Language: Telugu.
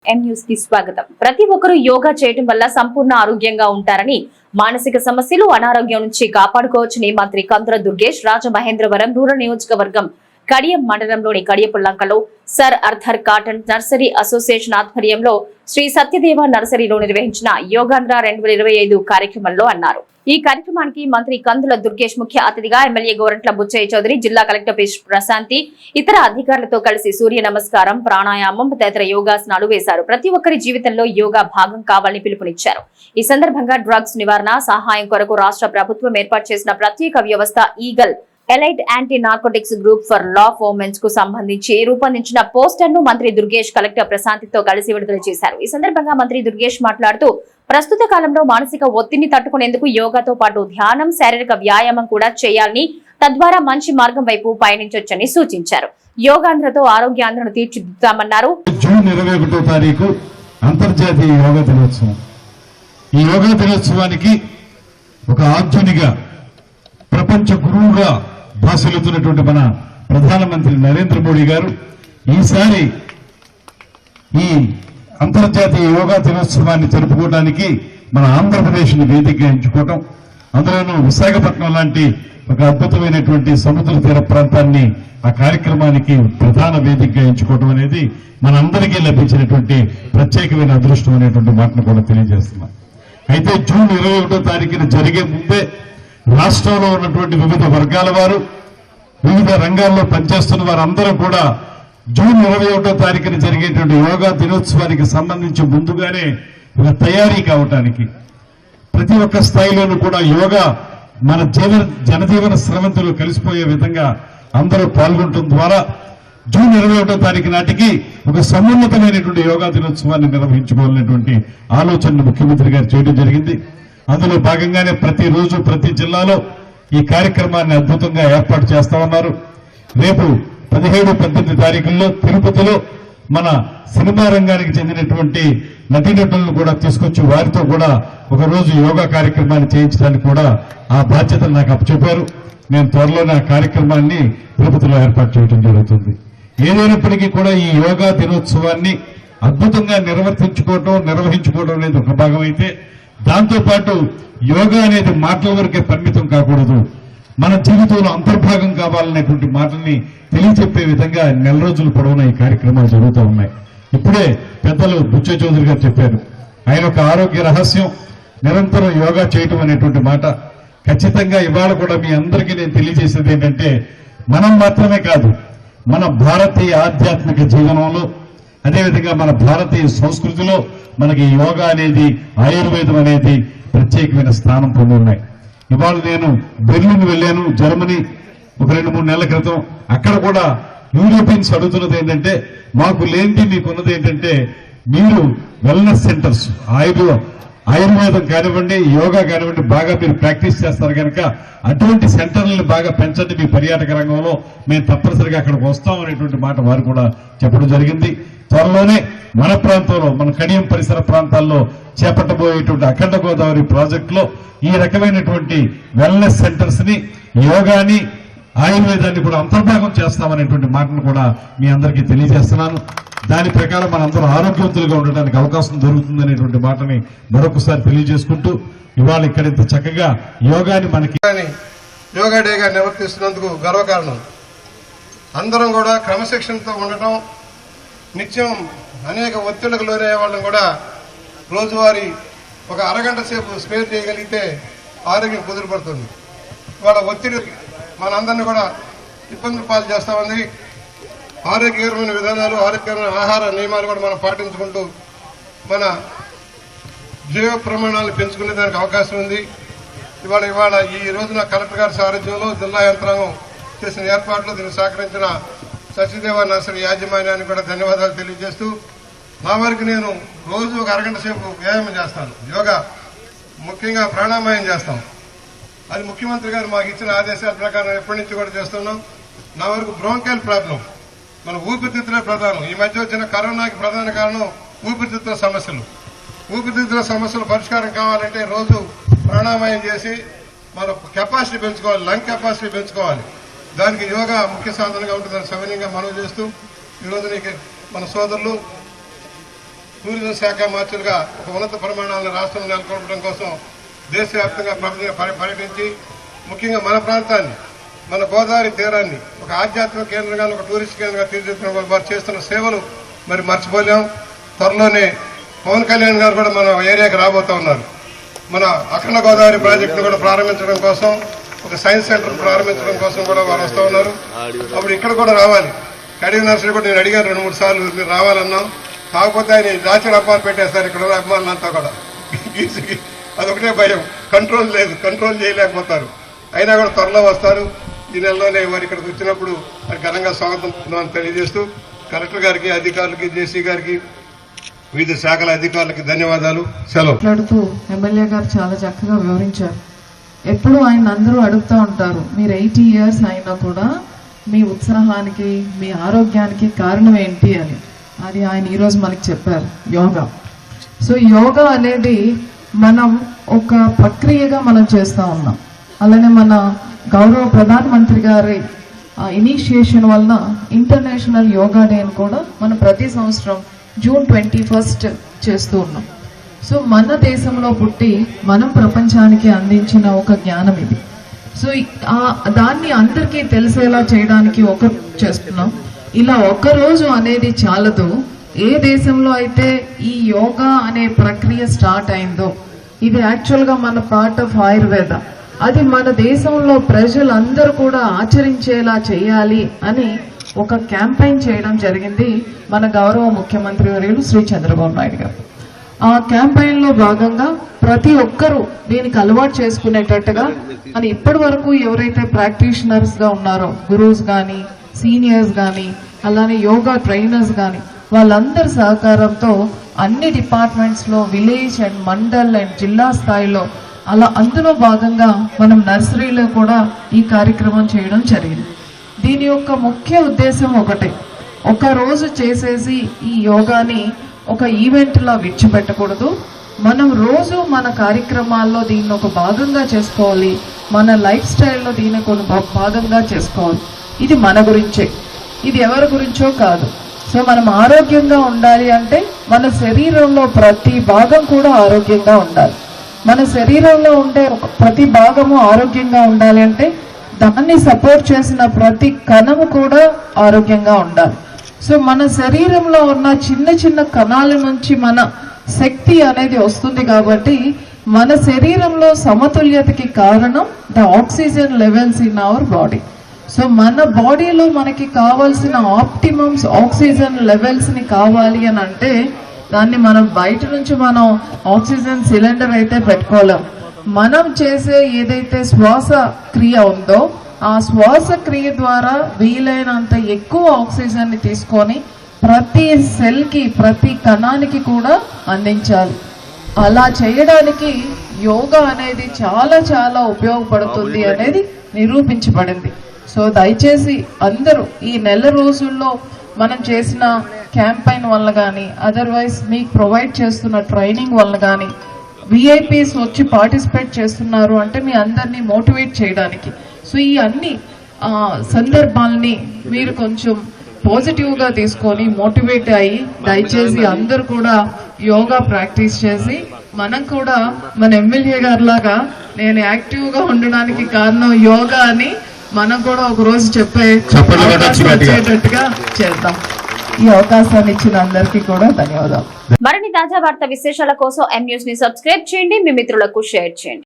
ఎం న్యూస్ కి స్వాగతం. ప్రతి ఒక్కరూ యోగా చేయడం వల్ల సంపూర్ణ ఆరోగ్యంగా ఉంటారని, మానసిక సమస్యలు, అనారోగ్యం నుంచి కాపాడుకోవచ్చని మంత్రి కందుల దుర్గేష్ రాజమహేంద్రవరం రూరల్ నియోజకవర్గం కడియం మండలంలోని కడియపుల్లంకలో sir Arthur Cotton nursery association ఆధ్వర్యంలో శ్రీ సత్యదేవ నర్సరీలో నిర్వహించిన యోగాంధ్ర 2025 కార్యక్రమంలో అన్నారు. ఈ కార్యక్రమానికి మంత్రి కందుల దుర్గేష్ ముఖ్య అతిథిగా ఎమ్మెల్యే గోరంట్ల బుచ్చయ్య చౌదరి, జిల్లా కలెక్టర్ ప్రశాంతి ఇతర అధికారులతో కలిసి సూర్య నమస్కారం, ప్రాణాయామం తదితర యోగాసనాలు వేశారు. ప్రతి ఒక్కరి జీవితంలో యోగా భాగం కావాలని పిలుపునిచ్చారు. ఈ సందర్భంగా డ్రగ్స్ నివారణ సహాయం కొరకు రాష్ట్ర ప్రభుత్వం ఏర్పాటు చేసిన ప్రత్యేక వ్యవస్థ eagle elite anti narcotics group for law of women's కు సంబంధించి రూపొందించిన పోస్టర్ ను మంత్రి దుర్గేష్ కలెక్టర్ ప్రశాంతితో కలిసి విడుదల చేశారు. ఈ సందర్భంగా మంత్రి దుర్గేష్ మాట్లాడుతూ ప్రస్తుత కాలంలో మానసిక ఒత్తిడిని తట్టుకునేందుకు యోగాతో పాటు ధ్యానం, శారీరక వ్యాయామం కూడా చేయాలని, తద్వారా మంచి మార్గం వైపు పయనించొచ్చని సూచించారు. యోగాంధ్రతో ఆరోగ్యాంధ్రను తీర్చిదిద్దామన్నారు. జూన్ 21వ తారీఖు అంతర్జాతీయ యోగా దినోత్సవం. ఈ యోగా దినోత్సవానికి ఒక ఆర్జునిగా ప్రపంచ గురువుగా భాషలుతున్నటువంటి మన ప్రధానమంత్రి నరేంద్ర మోడీ గారు ఈసారి ఈ అంతర్జాతీయ యోగా దినోత్సవాన్ని జరుపుకోవడానికి మన ఆంధ్రప్రదేశ్ ని వేదికగా ఎంచుకోవటం, అందులోనూ విశాఖపట్నం లాంటి ఒక అద్భుతమైనటువంటి సముద్ర తీర ప్రాంతాన్ని ఆ కార్యక్రమానికి ప్రధాన వేదికగా ఎంచుకోవటం అనేది మనందరికీ లభించినటువంటి ప్రత్యేకమైన అదృష్టం అనేటువంటి మాటను కూడా తెలియజేస్తున్నాం. అయితే జూన్ 21వ తారీఖున జరిగే ముందే రాష్ట్రంలో ఉన్నటువంటి వివిధ వర్గాల వారు, వివిధ రంగాల్లో పనిచేస్తున్న వారందరూ కూడా జూన్ 21వ తారీఖున జరిగేటువంటి యోగా దినోత్సవానికి సంబంధించి ముందుగానే ఒక తయారీ కావటానికి ప్రతి ఒక్క స్థాయిలోనూ కూడా యోగా మన జనజీవన స్రవంతిలో కలిసిపోయే విధంగా అందరూ పాల్గొనడం ద్వారా జూన్ 21వ తారీఖు నాటికి ఒక సమున్నతమైనటువంటి యోగా దినోత్సవాన్ని నిర్వహించుకోవాలనేటువంటి ఆలోచనను ముఖ్యమంత్రి గారు చేయడం జరిగింది. అందులో భాగంగానే ప్రతిరోజు ప్రతి జిల్లాలో ఈ కార్యక్రమాన్ని అద్భుతంగా ఏర్పాటు చేస్తా ఉన్నారు. రేపు 17, 18 తారీఖుల్లో తిరుపతిలో మన సినిమా రంగానికి చెందినటువంటి నటీనటులను కూడా తీసుకొచ్చి వారితో కూడా ఒకరోజు యోగా కార్యక్రమాన్ని చేయించడానికి కూడా ఆ బాధ్యతను నాకు అప్పచెప్పారు. నేను త్వరలోనే ఆ కార్యక్రమాన్ని తిరుపతిలో ఏర్పాటు చేయడం జరుగుతుంది. ఏదైనప్పటికీ కూడా ఈ యోగా దినోత్సవాన్ని అద్భుతంగా నిర్వహించుకోవడం అనేది ఒక భాగం అయితే, దాంతోపాటు యోగా అనేది మాటల వరకే పరిమితం కాకూడదు, మన జీవితంలో అంతర్భాగం కావాలనేటువంటి మాటల్ని తెలియచెప్పే విధంగా నెల రోజుల పొడవునా ఈ కార్యక్రమాలు జరుగుతూ ఉన్నాయి. ఇప్పుడే పెద్దలు బుచ్చయ్య చౌదరి గారు చెప్పారు. ఆయన ఒక ఆరోగ్య రహస్యం నిరంతరం యోగా చేయటం అనేటువంటి మాట. ఖచ్చితంగా ఇవాళ కూడా మీ అందరికీ నేను తెలియజేసేది ఏంటంటే, మనం మాత్రమే కాదు, మన భారతీయ ఆధ్యాత్మిక జీవనంలో, అదేవిధంగా మన భారతీయ సంస్కృతిలో మనకి యోగా అనేది, ఆయుర్వేదం అనేది ప్రత్యేకమైన స్థానం పొంది ఉన్నాయి. ఇవాళ నేను బెర్లిన్ వెళ్ళాను, జర్మనీ, ఒక 2-3 నెలల క్రితం. అక్కడ కూడా యూరోపియన్స్ అడుగుతున్నది ఏంటంటే, మాకు లేనిది మీకున్నది ఏంటంటే, మీరు వెల్నెస్ సెంటర్స్, ఆయుర్వేదం కానివ్వండి, యోగా కానివ్వండి బాగా మీరు ప్రాక్టీస్ చేస్తారు కనుక అటువంటి సెంటర్లను బాగా పెంచండి, మీ పర్యాటక రంగంలో మేము తప్పనిసరిగా అక్కడికి వస్తాం అనేటువంటి మాట వారు కూడా చెప్పడం జరిగింది. త్వరలోనే మన ప్రాంతంలో, మన కడియం పరిసర ప్రాంతాల్లో చేపట్టబోయేటువంటి అఖండ గోదావరి ప్రాజెక్టులో ఈ రకమైనటువంటి వెల్నెస్ సెంటర్స్ ని, యోగాని, ఆయుర్వేదాన్ని కూడా అంతర్భాగం చేస్తామనేటువంటి మాటను కూడా మీ అందరికీ తెలియజేస్తున్నాను. దాని ప్రకారం మనందరూ ఆరోగ్యవంతులుగా ఉండడానికి అవకాశం దొరుకుతుందనేటువంటి మాటని మరొకసారి తెలియజేసుకుంటూ, ఇవాళ ఇక్కడ ఇంత చక్కగా యోగాని మనకి యోగా డేగా నిర్వర్తిస్తున్నందుకు గర్వకారణం. అందరం కూడా క్రమశిక్షణతో ఉండటం, నిత్యం అనేక ఒత్తిళ్లకు లోనయ్యే వాళ్ళని కూడా రోజువారీ ఒక అరగంట సేపు స్పేర్ చేయగలిగితే ఆరోగ్యం కుదురుపడుతుంది. ఇవాళ ఒత్తిడి మనందరినీ కూడా ఇబ్బందులు పాలు చేస్తా ఉంది. ఆరోగ్యకరమైన విధానాలు, ఆరోగ్యకరమైన ఆహార నియమాలు కూడా మనం పాటించుకుంటూ మన జీవ ప్రమాణాలను పెంచుకునే దానికి అవకాశం ఉంది. ఇవాళ ఈ రోజున కలెక్టర్ గారి సారథ్యంలో జిల్లా యంత్రాంగం చేసిన ఏర్పాట్లు, దీనికి సహకరించిన సత్యదేవ నర్సరీ యాజమాన్యానికి కూడా ధన్యవాదాలు తెలియజేస్తూ, నా వరకు నేను రోజు ఒక అరగంట సేపు వ్యాయామం చేస్తాను. యోగా ముఖ్యంగా ప్రాణాయామం చేస్తాం. అది ముఖ్యమంత్రి గారు మాకు ఇచ్చిన ఆదేశాల ప్రకారం ఎప్పటి నుంచి కూడా చేస్తున్నాం. నా వరకు బ్రోంకైల్ ప్రాబ్లం, మన ఊపిరితిత్తులే ప్రధానం. ఈ మధ్య వచ్చిన కరోనాకి ప్రధాన కారణం ఊపిరితిత్తుల సమస్యలు. ఊపిరితిత్తుల సమస్యలు పరిష్కారం కావాలంటే రోజు ప్రాణాయామం చేసి మన కెపాసిటీ పెంచుకోవాలి, లంగ్ కెపాసిటీ పెంచుకోవాలి. దానికి యోగా ముఖ్య సాధనగా ఉంటుందని సవినయంగా మనవి చేస్తూ, ఈరోజు మన సోదరులు టూరిజం శాఖ మంత్రులుగా ఒక ఉన్నత ప్రమాణాలను రాష్ట్రం నెలకొల్పడం కోసం దేశవ్యాప్తంగా పర్యటించి ముఖ్యంగా మన ప్రాంతాన్ని, మన గోదావరి తీరాన్ని ఒక ఆధ్యాత్మిక కేంద్రంగా, ఒక టూరిస్ట్ కేంద్రంగా తీర్చిదిద్దడం వారు చేస్తున్న సేవలు మరి మర్చిపోలేం. త్వరలోనే పవన్ కళ్యాణ్ గారు కూడా మన ఏరియాకి రాబోతా ఉన్నారు. మన అఖండ గోదావరి ప్రాజెక్టును కూడా ప్రారంభించడం కోసం, ఒక సైన్స్ సెంటర్ ప్రారంభించడం కోసం కూడా వారు వస్తూ ఉన్నారు. అప్పుడు ఇక్కడ కూడా రావాలి. కడియం నర్సరీ కూడా నేను అడిగాను 2-3 సార్లు, మీరు రావాలన్నాం. కాకపోతే ఆయన దాచిన అబ్బాయిలు పెట్టేస్తారు ఇక్కడ ఉన్న అభిమానులంతా కూడా. అదొకటే భయం, కంట్రోల్ చేయలేకపోతారు. అయినా కూడా త్వరలో వస్తారు. ఈ నెలలోనే వారు ఇక్కడికి వచ్చినప్పుడు ఘనంగా స్వాగతం తెలియజేస్తూ కలెక్టర్ గారికి, అధికారులకి, జేసీ గారికి, వివిధ శాఖల అధికారులకి ధన్యవాదాలు. సెలవు. మాట్లాడుతూ ఎమ్మెల్యే గారు చాలా చక్కగా వివరించారు. ఎప్పుడు ఆయన అందరూ అడుగుతూ ఉంటారు, మీరు 80 years అయినా కూడా మీ ఉత్సాహానికి, మీ ఆరోగ్యానికి కారణం ఏంటి అని. అది ఆయన ఈరోజు మనకి చెప్పారు, యోగా. సో యోగా అనేది మనం ఒక ప్రక్రియగా మనం చేస్తూ ఉన్నాం. అలానే మన గౌరవ ప్రధానమంత్రి గారి ఇనిషియేషన్ వలన ఇంటర్నేషనల్ యోగా డే అని కూడా మనం ప్రతి సంవత్సరం June 21 చేస్తూ ఉన్నాం. సో మన దేశంలో పుట్టి మనం ప్రపంచానికి అందించిన ఒక జ్ఞానం ఇది. సో దాన్ని అందరికీ తెలిసేలా చేయడానికి చేస్తున్నాం. ఇలా ఒక్కరోజు అనేది చాలదు. ఏ దేశంలో అయితే ఈ యోగా అనే ప్రక్రియ స్టార్ట్ అయిందో, ఇది యాక్చువల్గా మన పార్ట్ ఆఫ్ ఆయుర్వేద. అది మన దేశంలో ప్రజలందరూ కూడా ఆచరించేలా చేయాలి అని ఒక క్యాంపెయిన్ చేయడం జరిగింది మన గౌరవ ముఖ్యమంత్రి వర్యులు శ్రీ చంద్రబాబు నాయుడు గారు. ఆ క్యాంపెయిన్ లో భాగంగా ప్రతి ఒక్కరూ దీనికి అలవాటు చేసుకునేటట్టుగా అని ఇప్పటి వరకు ఎవరైతే ప్రాక్టీషనర్స్ గా ఉన్నారో, గురూస్ గాని, సీనియర్స్ గాని, అలానే యోగా ట్రైనర్స్ గాని, వాళ్ళందరి సహకారంతో అన్ని డిపార్ట్మెంట్స్ లో, విలేజ్ అండ్ మండల్ అండ్ జిల్లా స్థాయిలో, అలా అందులో భాగంగా మనం నర్సరీలో కూడా ఈ కార్యక్రమం చేయడం జరిగింది. దీని యొక్క ముఖ్య ఉద్దేశం ఒకటే, ఒక రోజు చేసేసి ఈ యోగాని ఒక ఈవెంట్ లా విడిచిపెట్టకూడదు. మనం రోజు మన కార్యక్రమాల్లో దీన్ని ఒక భాగంగా చేసుకోవాలి, మన లైఫ్ స్టైల్లో దీన్ని కొన్ని భాగంగా చేసుకోవాలి. ఇది మన గురించే, ఇది ఎవరి గురించో కాదు. సో మనం ఆరోగ్యంగా ఉండాలి అంటే మన శరీరంలో ప్రతి భాగం కూడా ఆరోగ్యంగా ఉండాలి. మన శరీరంలో ఉండే ప్రతి భాగము ఆరోగ్యంగా ఉండాలి అంటే దాన్ని సపోర్ట్ చేసిన ప్రతి కణము కూడా ఆరోగ్యంగా ఉండాలి. సో మన శరీరంలో ఉన్న చిన్న చిన్న కణాల నుంచి మన శక్తి అనేది వస్తుంది. కాబట్టి మన శరీరంలో సమతుల్యతకి కారణం the oxygen levels in our body. So మన బాడీలో మనకి కావాల్సిన ఆప్టిమమ్స్ ఆక్సిజన్ లెవెల్స్ ని కావాలి అని అంటే దాన్ని మనం బయట నుంచి మనం ఆక్సిజన్ సిలిండర్ అయితే పెట్టుకోలేం. మనం చేసే ఏదైతే శ్వాస క్రియ ఉందో ఆ శ్వాస క్రియ ద్వారా వీలైనంత ఎక్కువ ఆక్సిజన్ ని తీసుకొని ప్రతి సెల్ కి, ప్రతి కణానికి కూడా అందించాలి. అలా చేయడానికి యోగా అనేది చాలా చాలా ఉపయోగపడుతుంది అనేది నిరూపించబడింది. సో దయచేసి అందరూ ఈ నెల రోజుల్లో మనం చేసిన క్యాంపెయిన్ వల్ల కానీ, అదర్వైజ్ మీకు ప్రొవైడ్ చేస్తున్న ట్రైనింగ్ వల్ల కానీ, విఐపీస్ వచ్చి పార్టిసిపేట్ చేస్తున్నారు అంటే మీ అందరినీ మోటివేట్ చేయడానికి. సో ఈ అన్ని సందర్భాలని మీరు కొంచెం పాజిటివ్ గా తీసుకొని మోటివేట్ అయ్యి దయచేసి అందరూ కూడా యోగా ప్రాక్టీస్ చేసి, మనం కూడా మన ఎమ్మెల్యే గారి లాగా నేను యాక్టివ్ గా ఉండడానికి కారణం యోగా అని మనం కూడా ఒక రోజు చెప్పేటట్టుగా చేద్దాం. ఈ అవకాశాన్ని ఇచ్చిన అందరికీ కూడా ధన్యవాదాలు. మరిన్ని తాజా వార్త విశేషాల కోసం M News ని సబ్స్క్రైబ్ చేయండి, మీ మిత్రులకు షేర్ చేయండి.